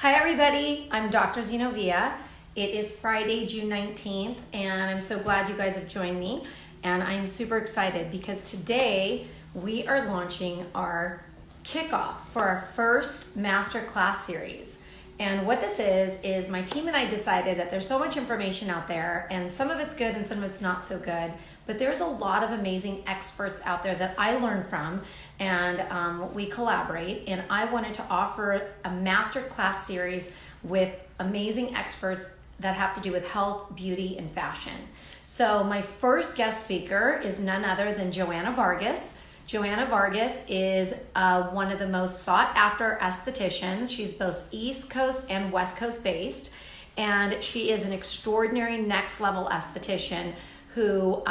Hi everybody, I'm Dr. Zenovia. It is Friday, June 19th, and I'm so glad you guys have joined me. And I'm super excited because today we are launching our kickoff for our first masterclass series. And what this is my team and I decided that there's so much information out there, and some of it's good and some of it's not so good. But there's a lot of amazing experts out there that I learn from, and we collaborate. And I wanted to offer a masterclass series with amazing experts that have to do with health, beauty, and fashion. So my first guest speaker is none other than Joanna Vargas. Joanna Vargas is one of the most sought after estheticians. She's both East Coast and West Coast based, and she is an extraordinary next level esthetician who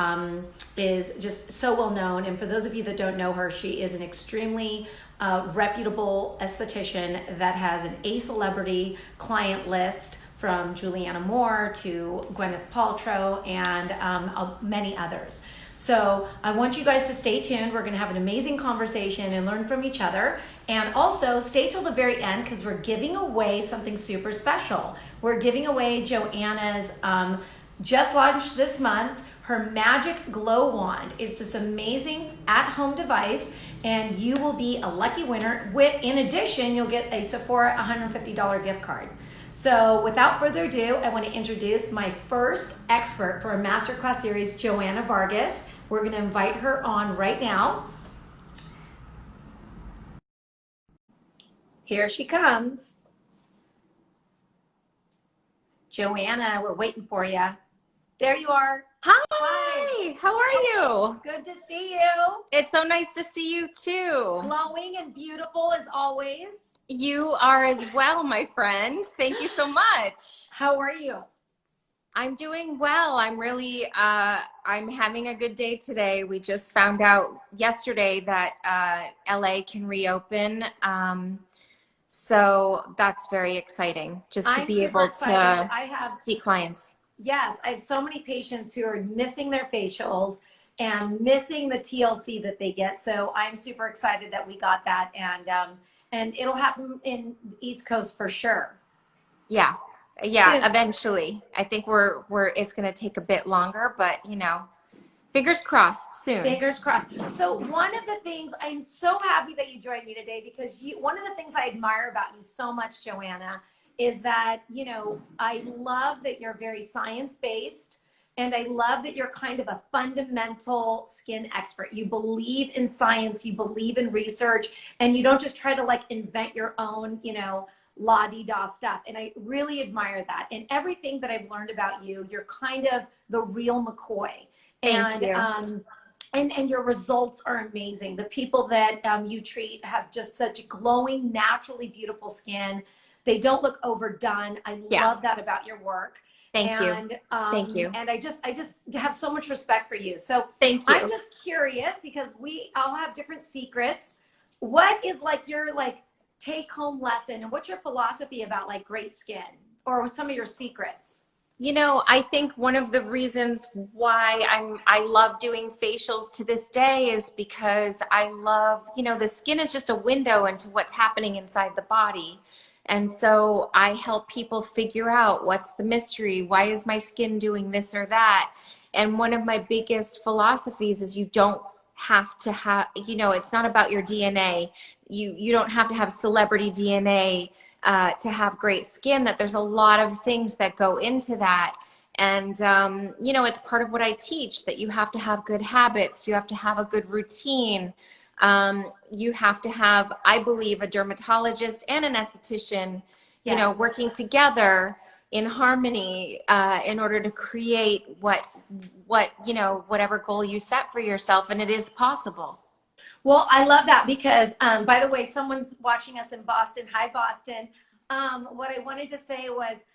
is just so well known. And for those of you that don't know her, she is an extremely reputable esthetician that has an A celebrity client list, from Juliana Moore to Gwyneth Paltrow and many others. So I want you guys to stay tuned. We're gonna have an amazing conversation and learn from each other. And also stay till the very end because we're giving away something super special. We're giving away Joanna's, just launched this month, her Magic Glow Wand. Is this amazing at-home device, and you will be a lucky winner. In addition, you'll get a Sephora $150 gift card. So without further ado, I want to introduce my first expert for a masterclass series, Joanna Vargas. We're going to invite her on right now. Here she comes. Joanna, we're waiting for you. There you are. Hi, how are you? Good to see you. It's so nice to see you too. Glowing and beautiful as always. You are as well, my friend. Thank you so much. How are you? I'm doing well. I'm really, I'm having a good day today. We just found out yesterday that LA can reopen. So that's very exciting just to be able to see clients. Yes, I have so many patients who are missing their facials and missing the TLC that they get. So I'm super excited that we got that, and it'll happen in the East Coast for sure. Yeah, eventually. I think it's going to take a bit longer, but you know, fingers crossed soon. Fingers crossed. So one of the things, I'm so happy that you joined me today because one of the things I admire about you so much, Joanna, is that, you know, I love that you're very science-based, and I love that you're kind of a fundamental skin expert. You believe in science, you believe in research, and you don't just try to like invent your own, you know, la-di-da stuff. And I really admire that. And everything that I've learned about you, you're kind of the real McCoy. Thank you. And your results are amazing. The people that you treat have just such glowing, naturally beautiful skin. They don't look overdone. I love that about your work. Thank you. Thank you. And I just have so much respect for you. So thank you. I'm just curious because we all have different secrets. What is like your take home lesson, and what's your philosophy about like great skin, or some of your secrets? You know, I think one of the reasons why I love doing facials to this day is because I love, you know, the skin is just a window into what's happening inside the body. And so I help people figure out what's the mystery. Why is my skin doing this or that? And one of my biggest philosophies is you don't have to have, you know, it's not about your DNA. You don't have to have celebrity DNA to have great skin, that there's a lot of things that go into that. And, you know, it's part of what I teach, that you have to have good habits. You have to have a good routine. You have to have, I believe, a dermatologist and an esthetician, you know, working together in harmony in order to create what, you know, whatever goal you set for yourself. And it is possible. Well, I love that because, by the way, someone's watching us in Boston. Hi, Boston. What I wanted to say was,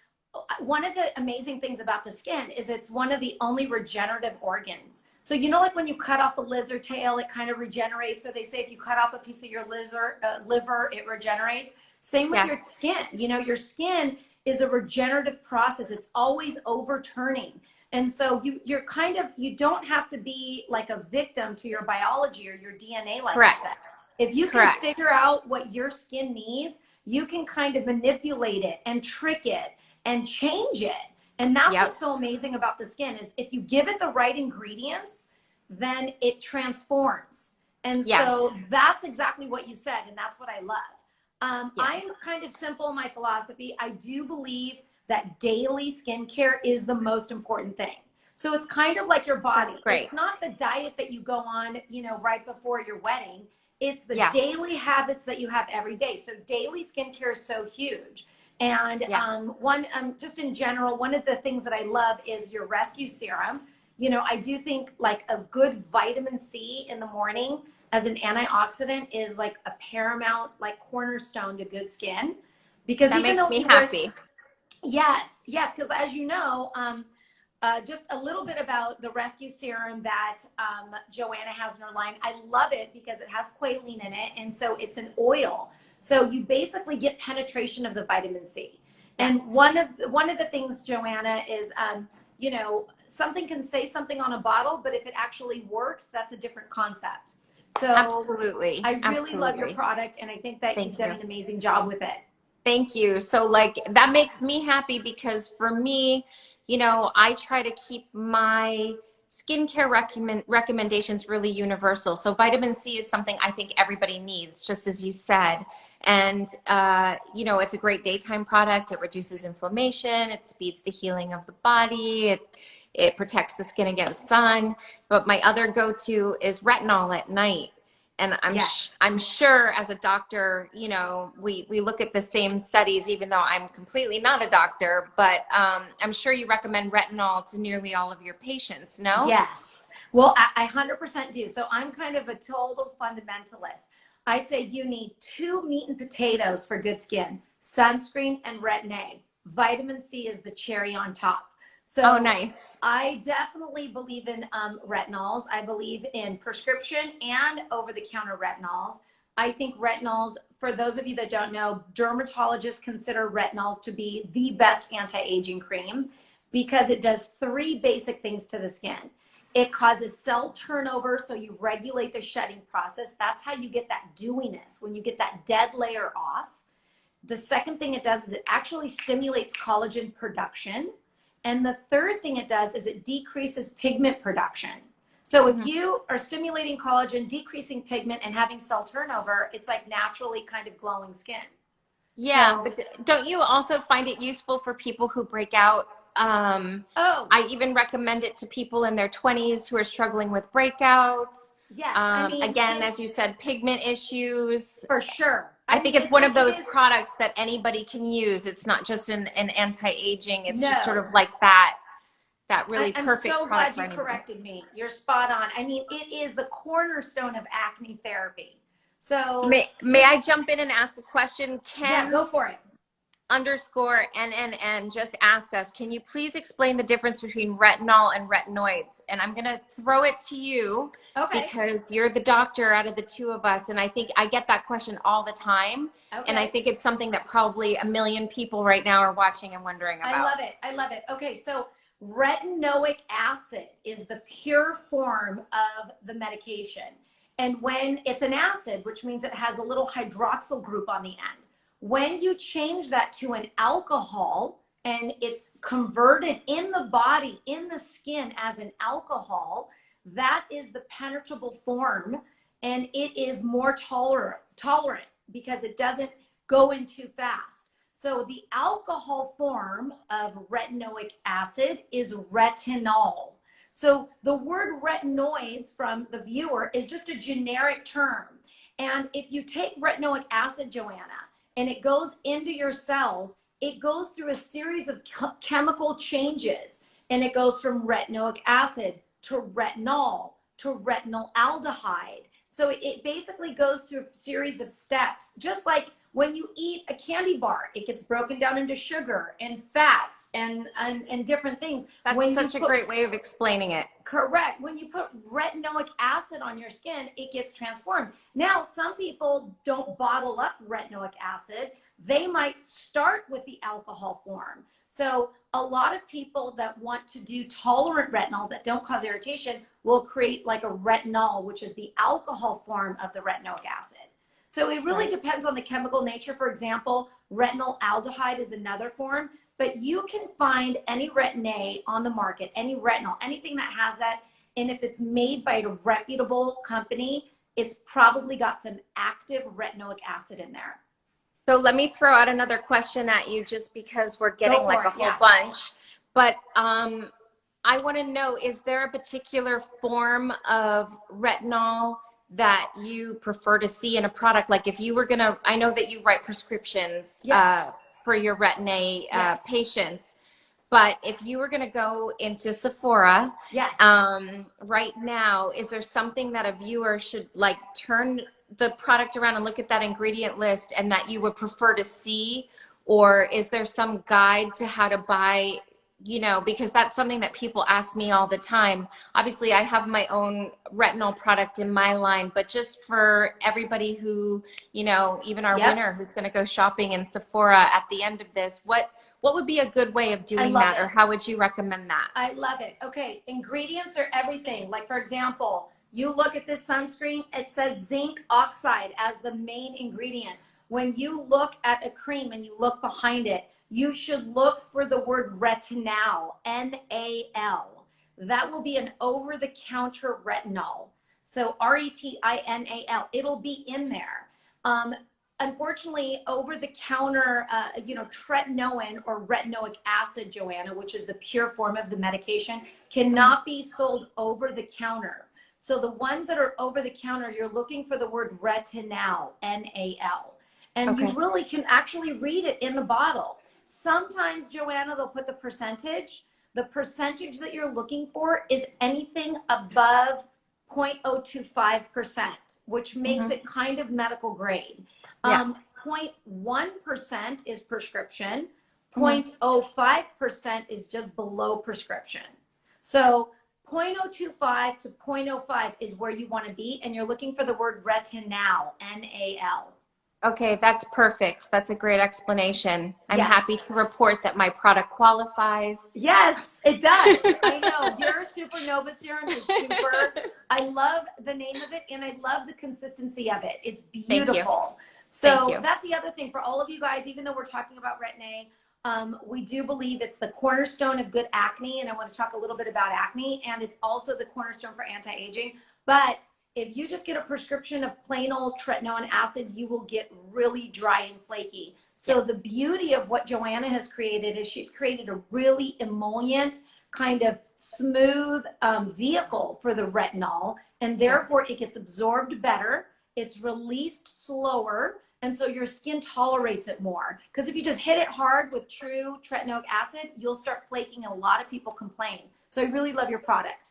one of the amazing things about the skin is it's one of the only regenerative organs. So, you know, like when you cut off a lizard tail, it kind of regenerates. Or they say if you cut off a piece of your liver, it regenerates. Same with your skin. You know, your skin is a regenerative process. It's always overturning. And so you don't have to be like a victim to your biology or your DNA, like you said. If you can figure out what your skin needs, you can kind of manipulate it and trick it and change it. And that's Yep. what's so amazing about the skin is if you give it the right ingredients, then it transforms. And Yes. so that's exactly what you said. And that's what I love. Yeah. I'm kind of simple in my philosophy. I do believe that daily skincare is the most important thing. So it's kind of like your body. That's great. It's not the diet that you go on, you know, right before your wedding. It's the Yeah. daily habits that you have every day. So daily skincare is so huge. And Yeah. just in general, one of the things that I love is your rescue serum. You know, I do think like a good vitamin C in the morning as an antioxidant is like a paramount, like cornerstone to good skin. Because That even makes though me you wear, happy. yes, yes, because as you know, just a little bit about the rescue serum that Joanna has in her line. I love it because it has squalene in it, and so it's an oil. So you basically get penetration of the vitamin C. And Yes. one of the things, Joanna, is you know, something can say something on a bottle, but if it actually works, that's a different concept. So Absolutely. I really Absolutely. love your product, and I think that Thank you've done you. an amazing job with it. Thank you. So like that makes me happy because for me, you know, I try to keep my skincare recommendations really universal. So vitamin C is something I think everybody needs, just as you said. And you know, it's a great daytime product. It reduces inflammation, it speeds the healing of the body, it protects the skin against sun. But my other go-to is retinol at night. And Yes. I'm sure as a doctor, you know, we look at the same studies, even though I'm completely not a doctor, but I'm sure you recommend retinol to nearly all of your patients, no? Yes. Well, I 100% do. So I'm kind of a total fundamentalist. I say you need two meat and potatoes for good skin, sunscreen and retin A. Vitamin C is the cherry on top. Oh, So nice. I definitely believe in retinols. I believe in prescription and over-the-counter retinols. I think retinols, for those of you that don't know, dermatologists consider retinols to be the best anti-aging cream because it does three basic things to the skin. It causes cell turnover, so you regulate the shedding process. That's how you get that dewiness, when you get that dead layer off. The second thing it does is it actually stimulates collagen production. And the third thing it does is it decreases pigment production. So if you are stimulating collagen, decreasing pigment, and having cell turnover, it's like naturally kind of glowing skin. Yeah, So, but don't you also find it useful for people who break out? oh, I even recommend it to people in their 20s who are struggling with breakouts. yes. I mean, Again, as you it's said, pigment issues. for sure. I I think mean, it's one of it those is, products that anybody can use. It's not just an anti-aging. It's just sort no. of like that really I'm perfect so glad product for you anybody. corrected me. You're spot on. I mean, it is the cornerstone of acne therapy. So May just, I jump in and ask a question? yeah, Ken go for it. underscore NNN just asked us, can you please explain the difference between retinol and retinoids? And I'm going to throw it to you Okay. because you're the doctor out of the two of us. And I think I get that question all the time. And I Okay. think it's something that probably a million people right now are watching and wondering I about. love it. I love it. Okay. So retinoic acid is the pure form of the medication. And when it's an acid, which means it has a little hydroxyl group on the end, when you change that to an alcohol and it's converted in the body, in the skin as an alcohol, that is the penetrable form and it is more tolerant because it doesn't go in too fast. So the alcohol form of retinoic acid is retinol. So the word retinoids from the viewer is just a generic term. And if you take retinoic acid, Joanna, and it goes into your cells, it goes through a series of chemical changes. And it goes from retinoic acid to retinol to retinol aldehyde. So it basically goes through a series of steps, just like when you eat a candy bar, it gets broken down into sugar and fats and different things. That's When you such a put, great way of explaining it. correct, when you put retinoic acid on your skin, it gets transformed. Now, some people don't bottle up retinoic acid. They might start with the alcohol form. So a lot of people that want to do tolerant retinols that don't cause irritation will create like a retinol, which is the alcohol form of the retinoic acid. So it really Right. depends on the chemical nature. For example, retinol aldehyde is another form, but you can find any retin-A on the market, any retinol, anything that has that. And if it's made by a reputable company, it's probably got some active retinoic acid in there. So let me throw out another question at you just because we're getting Go like for a it. whole Yeah. bunch. But I want to know, is there a particular form of retinol that you prefer to see in a product? Like if you were going to, I know that you write prescriptions Yes. for your Retin-A Yes. patients, but if you were going to go into Sephora Yes. right now, is there something that a viewer should like turn the product around and look at that ingredient list and that you would prefer to see? Or is there some guide to how to buy, you know, because that's something that people ask me all the time. Obviously, I have my own retinol product in my line, but just for everybody who, you know, even our Yep. winner who's going to go shopping in Sephora at the end of this, what would be a good way of doing that, or how would you recommend that? I love it. Okay, ingredients are everything. Like for example, you look at this sunscreen, it says zinc oxide as the main ingredient. When you look at a cream and you look behind it, you should look for the word retinol, N-A-L. That will be an over-the-counter retinol. So R-E-T-I-N-A-L. It'll be in there. Unfortunately, over-the-counter, tretinoin or retinoic acid, Joanna, which is the pure form of the medication, cannot be sold over-the-counter. So the ones that are over-the-counter, you're looking for the word retinol, N-A-L. And you really can actually read it in the bottle. Sometimes, Joanna, they'll put the percentage. The percentage that you're looking for is anything above 0.025%, which makes it kind of medical grade. 0.1% is prescription. 0.05% is just below prescription. So 0.025 to 0.05 is where you want to be, and you're looking for the word retinol, N-A-L. Okay, that's perfect. That's a great explanation. I'm Yes. happy to report that my product qualifies. Yes, it does. I know. Your Supernova Serum is super. I love the name of it, and I love the consistency of it. It's beautiful. So that's the other thing for all of you guys, even though we're talking about Retin-A, we do believe it's the cornerstone of good acne, and I want to talk a little bit about acne, and it's also the cornerstone for anti-aging. But if you just get a prescription of plain old tretinoin acid, you will get really dry and flaky. So the beauty of what Joanna has created is she's created a really emollient, kind of smooth vehicle for the retinol, and therefore it gets absorbed better, it's released slower, and so your skin tolerates it more. Because if you just hit it hard with true tretinoic acid, you'll start flaking, and a lot of people complain. So I really love your product.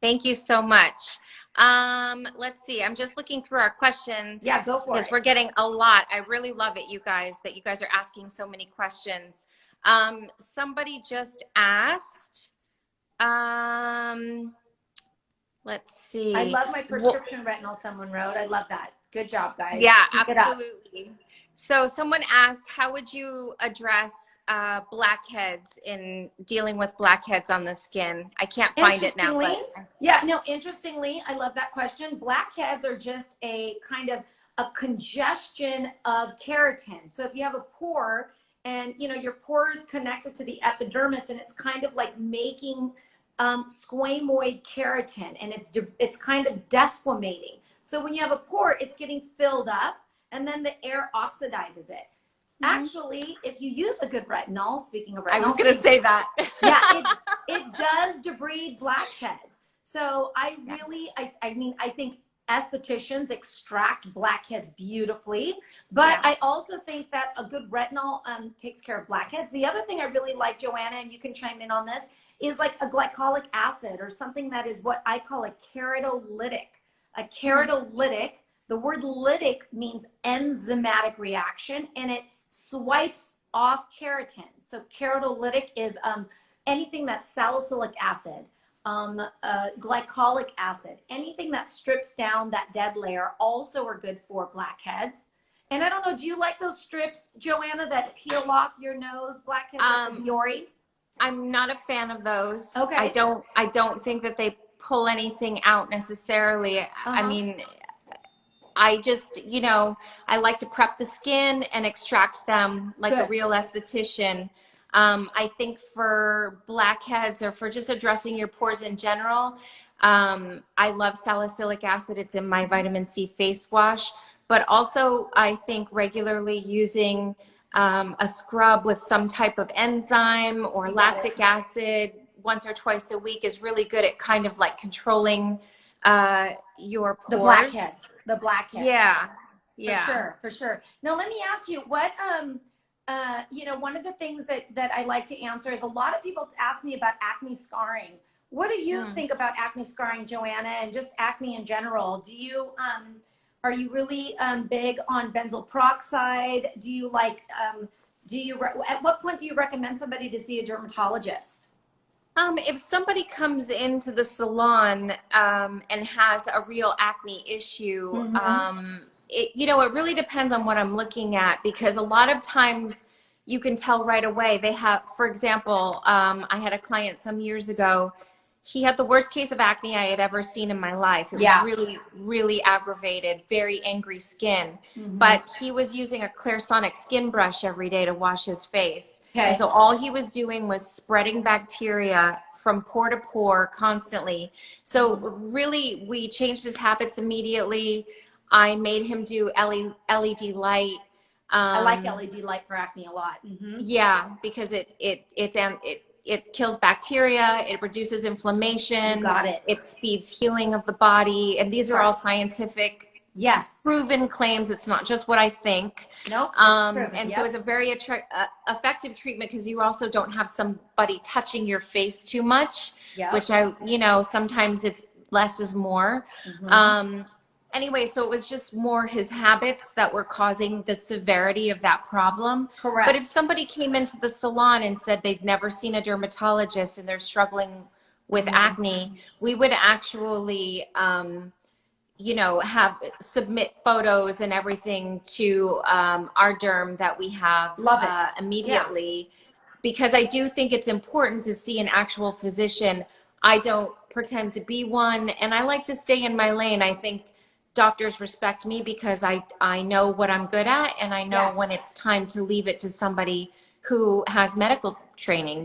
Thank you so much. Let's see. I'm just looking through our questions. Yeah, go for it. Because we're getting a lot. I really love it, you guys, that you guys are asking so many questions. Somebody just asked, let's see. I love my prescription retinol, someone wrote. I love that. Good job, guys. Yeah, Keep absolutely. So someone asked, how would you address blackheads in dealing with blackheads on the skin? I can't find it now. But... Yeah, no, interestingly, I love that question. Blackheads are just a kind of a congestion of keratin. So if you have a pore and, you know, your pore is connected to the epidermis and it's kind of like making squamoid keratin, and it's kind of desquamating. So when you have a pore, it's getting filled up and then the air oxidizes it. Actually, if you use a good retinol, speaking of retinol. I was going to say that. Yeah, it does debride blackheads. So I think estheticians extract blackheads beautifully, but I also think that a good retinol takes care of blackheads. The other thing I really like, Joanna, and you can chime in on this, is like a glycolic acid or something that is what I call a keratolytic. A keratolytic, the word lytic means enzymatic reaction, and it swipes off keratin. So keratolytic is anything that's salicylic acid, glycolic acid, anything that strips down that dead layer also are good for blackheads. And I don't know, do you like those strips, Joanna, that peel off your nose, blackheads like the Biore? I'm not a fan of those. Okay. I don't think that they pull anything out necessarily. I mean, I just, I like to prep the skin and extract them like a Good. real esthetician. I think for blackheads or for just addressing your pores in general, I love salicylic acid. It's in my vitamin C face wash. But also, I think regularly using a scrub with some type of enzyme or lactic acid once or twice a week is really good at kind of like controlling your The pores. blackheads. The blackheads. Yeah. For Yeah. sure, for sure. Now let me ask you, what one of the things that I like to answer is a lot of people ask me about acne scarring. What do you think about acne scarring, Joanna, and just acne in general? Do you are you really big on benzoyl peroxide? Do you like at what point do you recommend somebody to see a dermatologist? If somebody comes into the salon and has a real acne issue, it really depends on what I'm looking at, because a lot of times you can tell right away. They have, for example, I had a client some years ago. He had the worst case of acne I had ever seen in my life. It was really, really aggravated, very angry skin. But he was using a Clairsonic skin brush every day to wash his face. Okay. And so all he was doing was spreading bacteria from pore to pore constantly. So really, we changed his habits immediately. I made him do LED light. I like LED light for acne a lot. Yeah, because it kills bacteria, it reduces inflammation, You got it. it speeds healing of the body, and these are all scientific, proven claims. It's not just what I think. Nope. And so it's a very effective treatment, because you also don't have somebody touching your face too much, which sometimes it's less is more. Anyway, so it was just more his habits that were causing the severity of that problem. Correct. But if somebody came into the salon and said they'd never seen a dermatologist and they're struggling with acne, we would actually, submit photos and everything to our derm that we have immediately. Because I do think it's important to see an actual physician. I don't pretend to be one, and I like to stay in my lane. I think doctors respect me because I know what I'm good at, and I know when it's time to leave it to somebody who has medical training,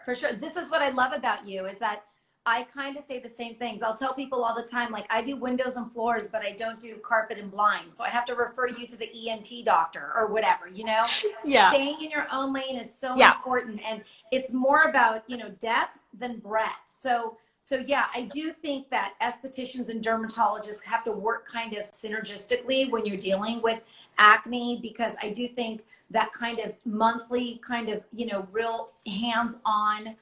For sure. This is what I love about you, is that I kind of say the same things. I'll tell people all the time, like, I do windows and floors, but I don't do carpet and blinds. So I have to refer you to the ENT doctor or whatever, Staying in your own lane is so important. And it's more about, depth than breadth. So yeah, I do think that estheticians and dermatologists have to work kind of synergistically when you're dealing with acne, because I do think that kind of monthly kind of, real hands-on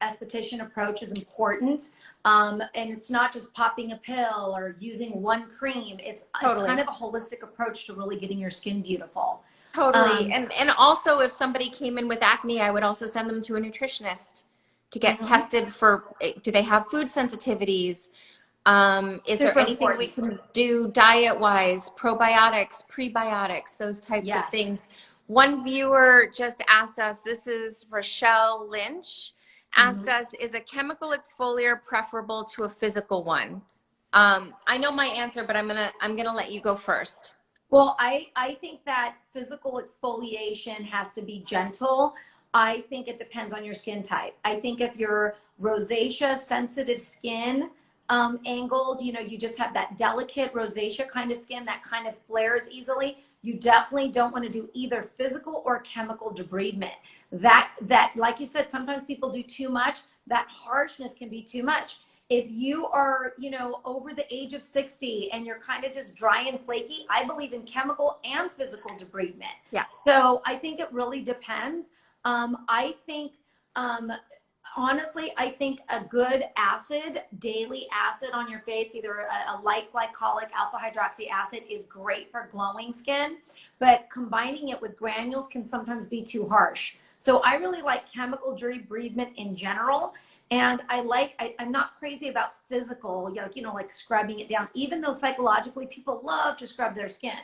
esthetician approach is important. And it's not just popping a pill or using one cream. It's kind of a holistic approach to really getting your skin beautiful. Totally. And also, if somebody came in with acne, I would also send them to a nutritionist to get tested for, do they have food sensitivities? Is there anything we can do diet-wise, probiotics, prebiotics, those types of things? One viewer just asked us, this is Rochelle Lynch, asked us, is a chemical exfoliator preferable to a physical one? I know my answer, but I'm gonna let you go first. Well, I think that physical exfoliation has to be gentle. I think it depends on your skin type. I think if you're rosacea sensitive skin, angled, you just have that delicate rosacea kind of skin that kind of flares easily, you definitely don't want to do either physical or chemical debridement. That like you said, sometimes people do too much. That harshness can be too much. If you are, over the age of 60 and you're kind of just dry and flaky, I believe in chemical and physical debridement. Yeah. So I think it really depends. I think, honestly, I think a good acid, daily acid on your face, either a light glycolic alpha hydroxy acid, is great for glowing skin, but combining it with granules can sometimes be too harsh. So I really like chemical debridement in general. And I'm not crazy about physical, like scrubbing it down, even though psychologically people love to scrub their skin.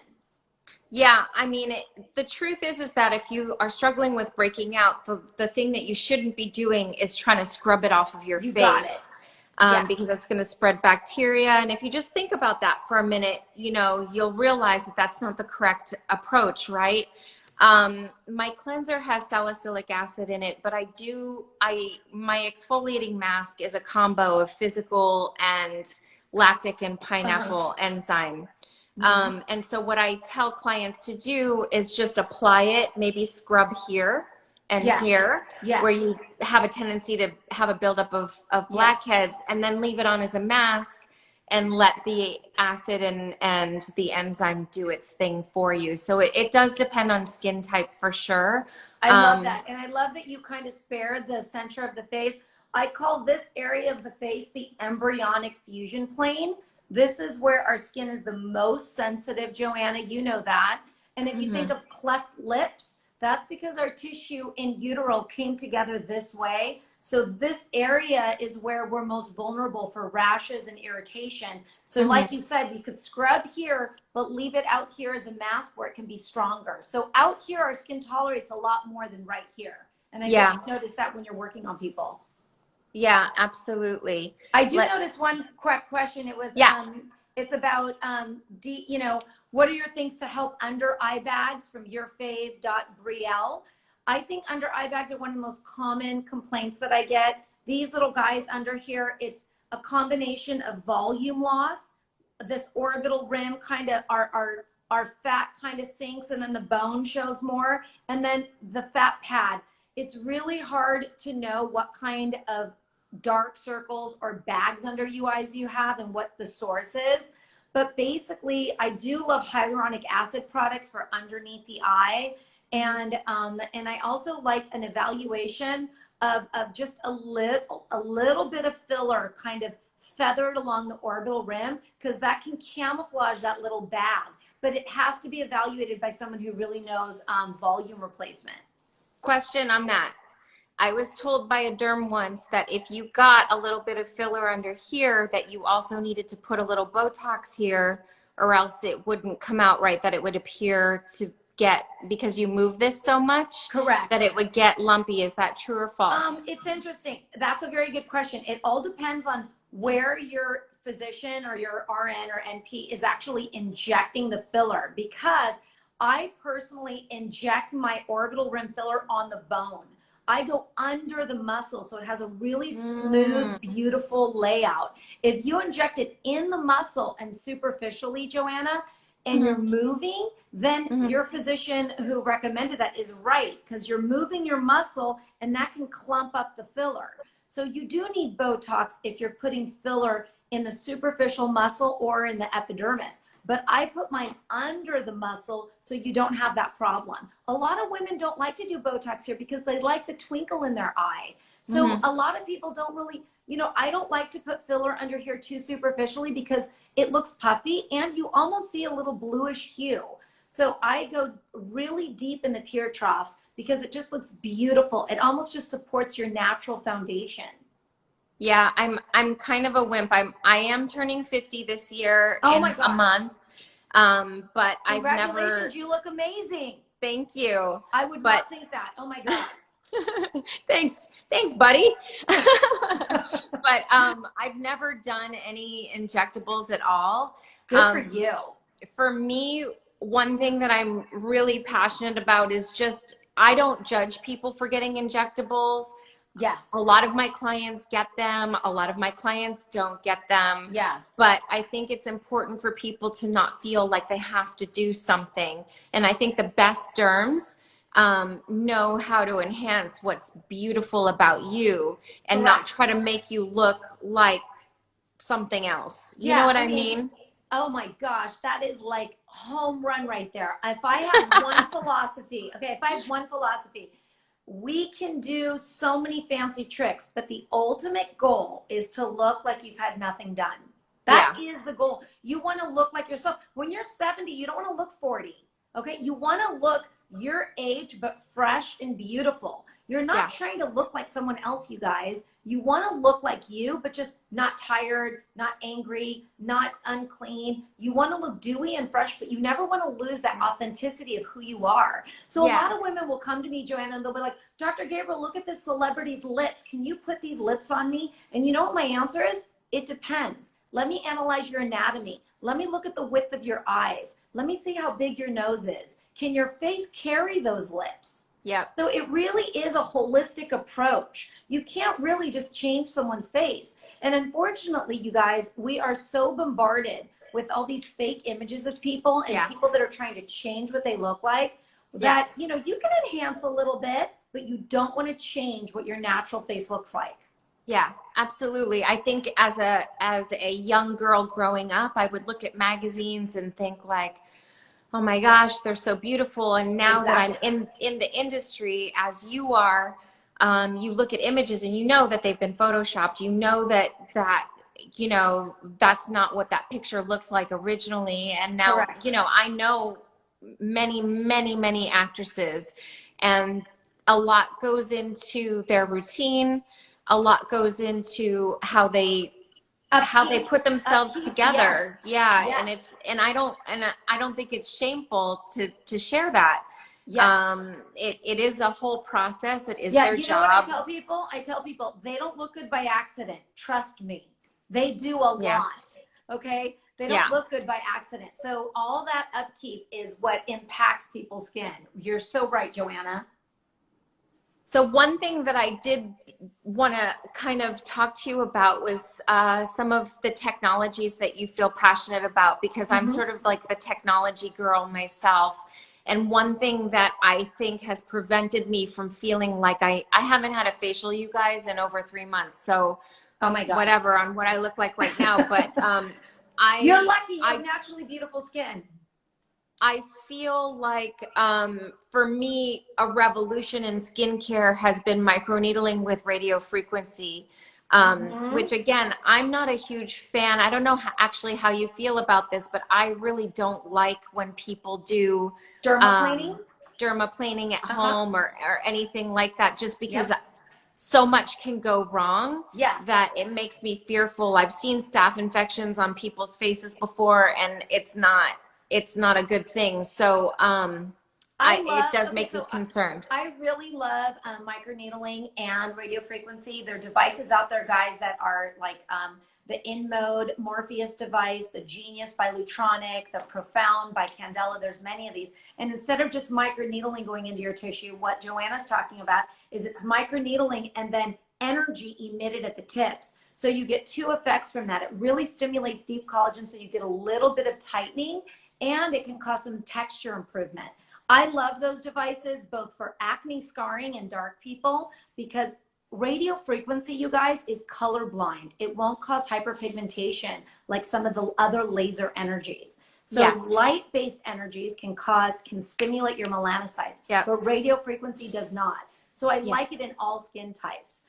Yeah, I mean, the truth is that if you are struggling with breaking out, the thing that you shouldn't be doing is trying to scrub it off of your face. Got it. because Yes. that's going to spread bacteria. And if you just think about that for a minute, you know, you'll realize that that's not the correct approach, right? My cleanser has salicylic acid in it, but my exfoliating mask is a combo of physical and lactic and Uh-huh. pineapple enzyme. Mhm. And so what I tell clients to do is just apply it, maybe scrub here and Yes. here, where Yes. you have a tendency to have a buildup of Yes. blackheads, and then leave it on as a mask and let the acid and the enzyme do its thing for you. So it does depend on skin type for sure. I love Um, that. And I love that you kind of spared the center of the face. I call this area of the face the embryonic fusion plane. This is where our skin is the most sensitive, Joanna. You know that. And if you think mhm, of cleft lips, that's because our tissue in utero came together this way. So this area is where we're most vulnerable for rashes and irritation. So mhm. like you said, you could scrub here, but leave it out here as a mask where it can be stronger. So out here, our skin tolerates a lot more than right here. And I bet Yeah, you notice that when you're working on people. yeah, absolutely. I do Let's, notice one quick question. It was, yeah. it's about, what are your things to help under eye bags from your fave Brielle? I think under eye bags are one of the most common complaints that I get. These little guys under here, it's a combination of volume loss. This orbital rim kind of our fat kind of sinks, and then the bone shows more, and then the fat pad. It's really hard to know what kind of dark circles or bags under you eyes you have and what the source is. But basically, I do love hyaluronic acid products for underneath the eye. And I also like an evaluation of just a little bit of filler kind of feathered along the orbital rim, because that can camouflage that little bag. But it has to be evaluated by someone who really knows volume replacement. Question on that. I was told by a derm once that if you got a little bit of filler under here, that you also needed to put a little Botox here, or else it wouldn't come out right, that it would appear to get, because you move this so much, that Correct. it would get lumpy. Is that true or false? It's interesting. That's a very good question. It all depends on where your physician or your RN or NP is actually injecting the filler, because I personally inject my orbital rim filler on the bone. I go under the muscle, so it has a really Mm, smooth, beautiful layout. If you inject it in the muscle and superficially, Joanna, and you're mhm, moving, then mhm. your physician who recommended that is right, because you're moving your muscle and that can clump up the filler. So you do need Botox if you're putting filler in the superficial muscle or in the epidermis. But I put mine under the muscle so you don't have that problem. A lot of women don't like to do Botox here because they like the twinkle in their eye. So Mhm. a lot of people don't really, I don't like to put filler under here too superficially because it looks puffy and you almost see a little bluish hue. So I go really deep in the tear troughs because it just looks beautiful. It almost just supports your natural foundation. Yeah, I'm kind of a wimp. I am turning 50 this year Oh my in a gosh. month. But I've Congratulations, never, you look amazing. thank you. I would But not think that. Oh my God. thanks, buddy. But I've never done any injectables at all. Good for Um, you. for me, one thing that I'm really passionate about is just, I don't judge people for getting injectables. A Yes. lot of my clients get them, a lot of my clients don't get them. Yes. But I think it's important for people to not feel like they have to do something. And I think the best derms know how to enhance what's beautiful about you and not try Correct. to make you look like something else. You know Yeah. what I I mean, mean? oh my gosh, that is like home run right there. If I have one philosophy, okay, if I have one philosophy, we can do so many fancy tricks, but the ultimate goal is to look like you've had nothing done. That Yeah. is the goal. You want to look like yourself. When you're 70, you don't want to look 40. Okay? You want to look your age, but fresh and beautiful. You're not trying to look like someone else, you guys. You want to look like you, but just not tired, not angry, not unclean. You want to look dewy and fresh, but you never want to lose that authenticity of who you are. So a lot of women will come to me, Joanna, and they'll be like, Dr. Gabriel, look at this celebrity's lips. Can you put these lips on me? And you know what my answer is? It depends. Let me analyze your anatomy. Let me look at the width of your eyes. Let me see how big your nose is. Can your face carry those lips? Yeah. So it really is a holistic approach. You can't really just change someone's face. And unfortunately, you guys, we are so bombarded with all these fake images of people and people that are trying to change what they look like that, you know, you can enhance a little bit, but you don't want to change what your natural face looks like. Yeah, absolutely. I think as a young girl growing up, I would look at magazines and think like, oh my gosh, they're so beautiful. And now that I'm in the industry, as you are, you look at images and you know that they've been photoshopped. You know that you know, that's not what that picture looked like originally. And now, you know, I know many actresses, and a lot goes into their routine. A lot goes into how they put themselves together. And I don't think it's shameful to share that. It is a whole process. It is their job. Know what I tell people they don't look good by accident. Trust me. They do a lot. Okay? They don't look good by accident. So all that upkeep is what impacts people's skin. You're so right, Joanna. So one thing that I did want to kind of talk to you about was some of the technologies that you feel passionate about, because I'm sort of like the technology girl myself. And one thing that I think has prevented me from feeling like I haven't had a facial, you guys, in over 3 months. So oh my God, whatever on what I look like right now. But you're lucky. You have naturally beautiful skin. I feel like for me, a revolution in skincare has been microneedling with radio frequency, which again, I'm not a huge fan. I don't know actually how you feel about this, but I really don't like when people do dermaplaning at home or anything like that, just because so much can go wrong that it makes me fearful. I've seen staph infections on people's faces before, and it's not a good thing. So it does make me concerned. I really love microneedling and radio frequency. There are devices out there, guys, that are like the InMode Morpheus device, the Genius by Lutronic, the Profound by Candela. There's many of these. And instead of just microneedling going into your tissue, what Joanna's talking about is it's microneedling and then energy emitted at the tips. So you get two effects from that. It really stimulates deep collagen, so you get a little bit of tightening, and it can cause some texture improvement. I love those devices both for acne scarring and dark people, because radio frequency, you guys, is colorblind. It won't cause hyperpigmentation like some of the other laser energies. So light-based energies can stimulate your melanocytes, but radio frequency does not. So I like it in all skin types.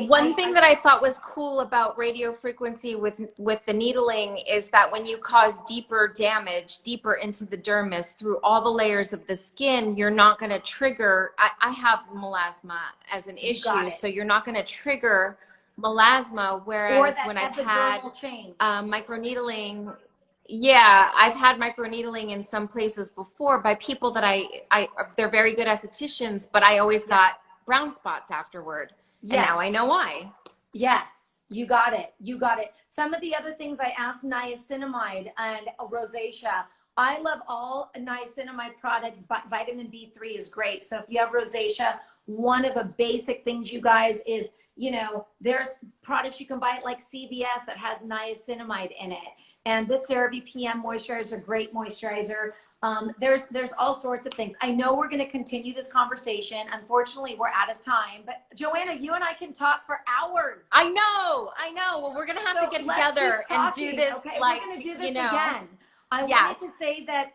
One thing that I thought was cool about radio frequency with the needling is that when you cause deeper damage, deeper into the dermis through all the layers of the skin, you're not going to trigger, I have melasma as an issue, so you're not going to trigger melasma, whereas when I've had microneedling, I've had microneedling in some places before by people that they're very good estheticians, but I always got brown spots afterward. And now I know why. Yes, you got it. You got it. Some of the other things I asked, niacinamide and rosacea. I love all niacinamide products. Vitamin B3 is great. So if you have rosacea, one of the basic things, you guys, is, you know, there's products you can buy at like CVS that has niacinamide in it. And this CeraVe PM moisturizer is a great moisturizer. There's all sorts of things. I know we're going to continue this conversation. Unfortunately, we're out of time. But Joanna, you and I can talk for hours. I know. Well, we're going to have to get together and do this. Okay, we're going to do this again. I wanted to say that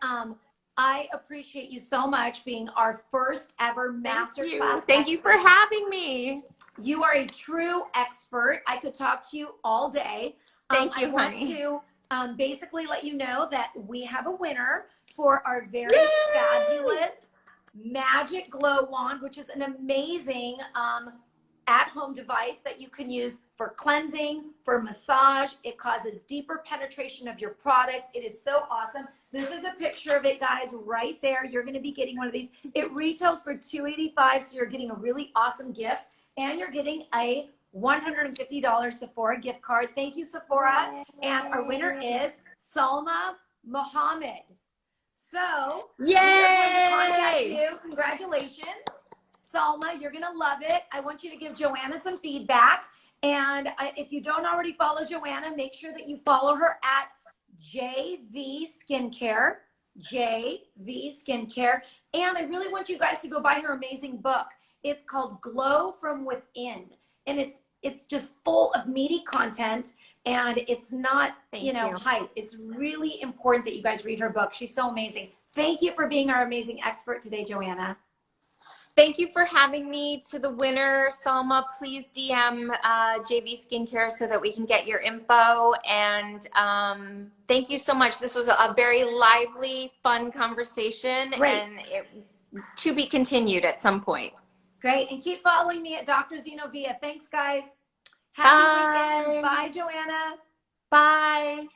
I appreciate you so much being our first ever masterclass. Thank you for having me. You are a true expert. I could talk to you all day. Thank you, honey. I want to basically let you know that we have a winner for our very fabulous Magic Glow Wand, which is an amazing at-home device that you can use for cleansing, for massage. It causes deeper penetration of your products. It is so awesome. This is a picture of it, guys, right there. You're going to be getting one of these. It retails for $285, so you're getting a really awesome gift, and you're getting a $150 Sephora gift card. Thank you, Sephora. And our winner is Salma Mohammed. So we are going to contact you. Congratulations, Salma. You're going to love it. I want you to give Joanna some feedback. And if you don't already follow Joanna, make sure that you follow her at JV Skincare. JV Skincare. And I really want you guys to go buy her amazing book. It's called Glow from Within. And it's just full of meaty content. And it's not, you know, hype. It's really important that you guys read her book. She's so amazing. Thank you for being our amazing expert today, Joanna. Thank you for having me. To the winner, Salma, please DM JV Skincare so that we can get your info. And thank you so much. This was a very lively, fun conversation. Great. And to be continued at some point. Great. And keep following me at Dr. Zenovia. Thanks, guys. Happy weekend. Bye, Joanna. Bye.